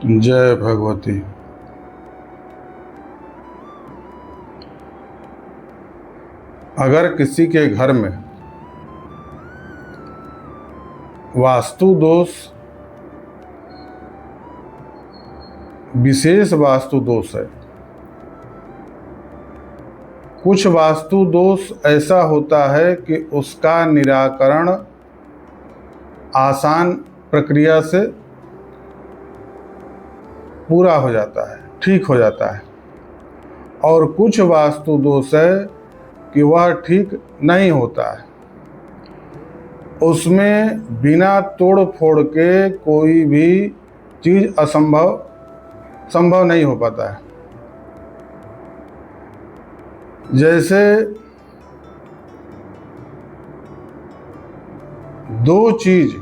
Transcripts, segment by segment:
जय भगवती। अगर किसी के घर में वास्तु दोष, विशेष वास्तु दोष है, कुछ वास्तु दोष ऐसा होता है कि उसका निराकरण आसान प्रक्रिया से पूरा हो जाता है, ठीक हो जाता है, और कुछ वास्तु दोष है कि वह ठीक नहीं होता है। उसमें बिना तोड़ फोड़ के कोई भी चीज़ संभव नहीं हो पाता है। जैसे दो चीज़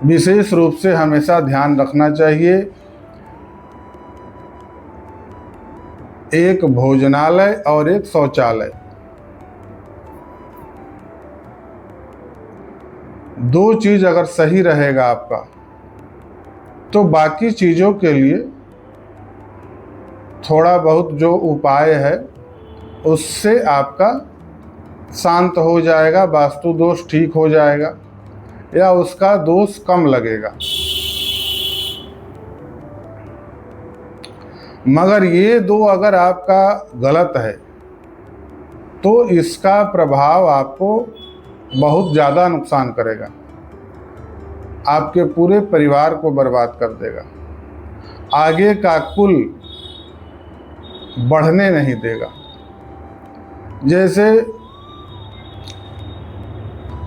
विशेष रूप से हमेशा ध्यान रखना चाहिए, एक भोजनालय और एक शौचालय। दो चीज़ अगर सही रहेगा आपका, तो बाकी चीज़ों के लिए थोड़ा बहुत जो उपाय है उससे आपका शांत हो जाएगा, वास्तु दोष ठीक हो जाएगा या उसका दोष कम लगेगा। मगर ये दो अगर आपका गलत है तो इसका प्रभाव आपको बहुत ज़्यादा नुकसान करेगा, आपके पूरे परिवार को बर्बाद कर देगा, आगे का कुल बढ़ने नहीं देगा। जैसे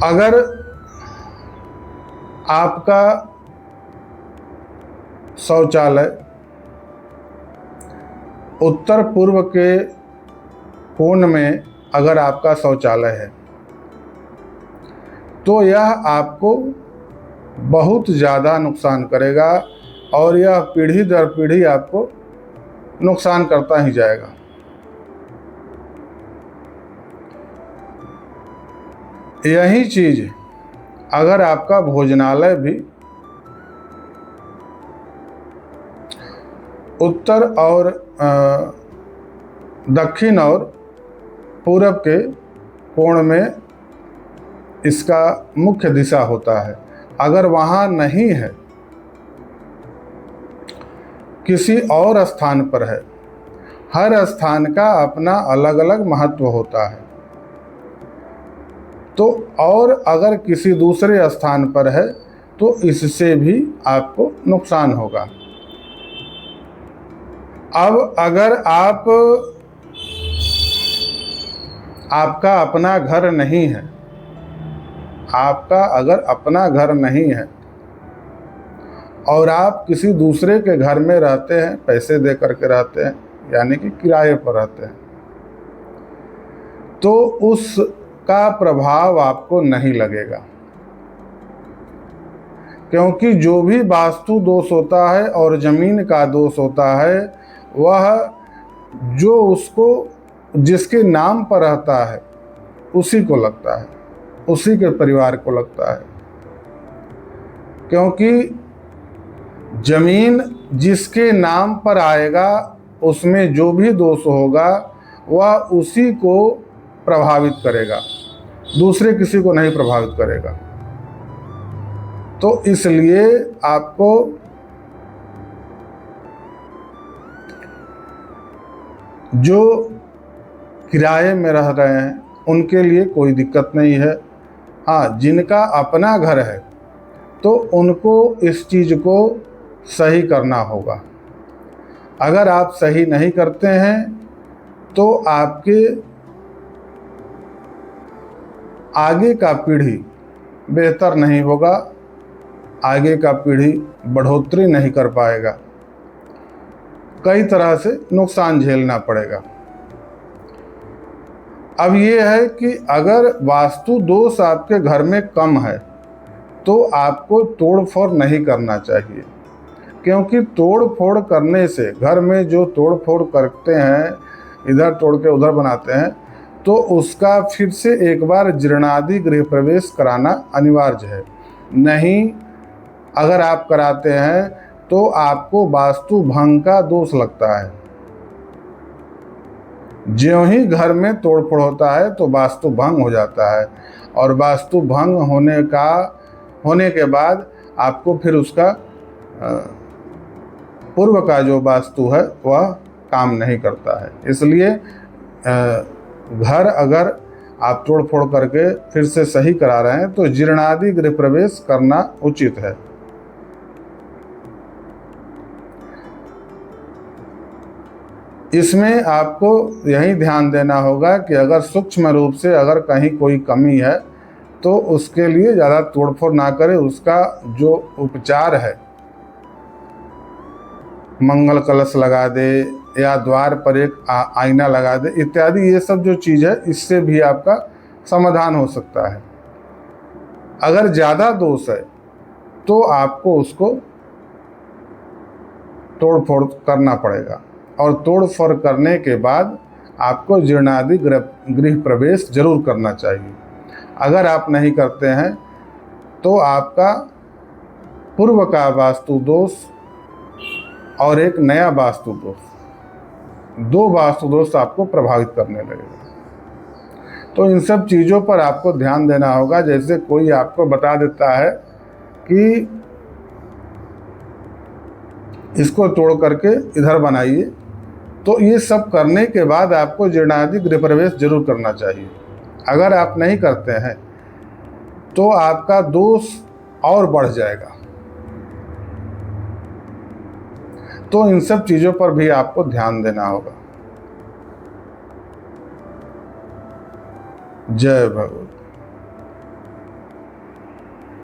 अगर आपका शौचालय उत्तर पूर्व के कोण में अगर आपका शौचालय है तो यह आपको बहुत ज़्यादा नुकसान करेगा और यह पीढ़ी दर पीढ़ी आपको नुकसान करता ही जाएगा। यही चीज़ अगर आपका भोजनालय भी उत्तर और दक्षिण और पूरब के कोण में इसका मुख्य दिशा होता है, अगर वहाँ नहीं है, किसी और स्थान पर है, हर स्थान का अपना अलग अलग महत्व होता है, तो और अगर किसी दूसरे स्थान पर है तो इससे भी आपको नुकसान होगा। अब अगर आपका अपना घर नहीं है, आपका अगर अपना घर नहीं है और आप किसी दूसरे के घर में रहते हैं, पैसे दे करके रहते हैं, यानी कि किराए पर रहते हैं, तो उसका प्रभाव आपको नहीं लगेगा, क्योंकि जो भी वास्तु दोष होता है और ज़मीन का दोष होता है वह जो उसको जिसके नाम पर रहता है उसी को लगता है, उसी के परिवार को लगता है, क्योंकि जमीन जिसके नाम पर आएगा उसमें जो भी दोष होगा वह उसी को प्रभावित करेगा, दूसरे किसी को नहीं प्रभावित करेगा। तो इसलिए आपको जो किराए में रह रहे हैं उनके लिए कोई दिक्कत नहीं है। हाँ, जिनका अपना घर है तो उनको इस चीज़ को सही करना होगा। अगर आप सही नहीं करते हैं तो आपके आगे का पीढ़ी बेहतर नहीं होगा, आगे का पीढ़ी बढ़ोतरी नहीं कर पाएगा, कई तरह से नुकसान झेलना पड़ेगा। अब ये है कि अगर वास्तु दोष आपके घर में कम है तो आपको तोड़ फोड़ नहीं करना चाहिए, क्योंकि तोड़ फोड़ करने से, घर में जो तोड़ फोड़ करते हैं, इधर तोड़ के उधर बनाते हैं, तो उसका फिर से एक बार जीर्णादि गृह प्रवेश कराना अनिवार्य है। नहीं अगर आप कराते हैं तो आपको वास्तु भंग का दोष लगता है। ज्यों ही घर में तोड़फोड़ होता है तो वास्तु भंग हो जाता है, और वास्तु भंग होने के बाद आपको फिर उसका पूर्व का जो वास्तु है वह काम नहीं करता है। इसलिए घर अगर आप तोड़फोड़ करके फिर से सही करा रहे हैं तो जीर्णादि गृह प्रवेश करना उचित है। इसमें आपको यही ध्यान देना होगा कि अगर सूक्ष्म रूप से अगर कहीं कोई कमी है तो उसके लिए ज़्यादा तोड़फोड़ ना करें। उसका जो उपचार है, मंगल कलश लगा दे या द्वार पर एक आईना लगा दे इत्यादि, ये सब जो चीज़ है इससे भी आपका समाधान हो सकता है। अगर ज़्यादा दोष है तो आपको उसको तोड़फोड़ करना पड़ेगा, और तोड़फोड़ करने के बाद आपको जीर्णादि गृह प्रवेश जरूर करना चाहिए। अगर आप नहीं करते हैं तो आपका पूर्व का वास्तु दोष और एक नया वास्तु दोष, 2 वास्तु दोष आपको प्रभावित करने लगेगा। तो इन सब चीज़ों पर आपको ध्यान देना होगा। जैसे कोई आपको बता देता है कि इसको तोड़ करके इधर बनाइए, तो ये सब करने के बाद आपको जीर्णादि गृह प्रवेश जरूर करना चाहिए। अगर आप नहीं करते हैं तो आपका दोष और बढ़ जाएगा। तो इन सब चीज़ों पर भी आपको ध्यान देना होगा। जय भगवान।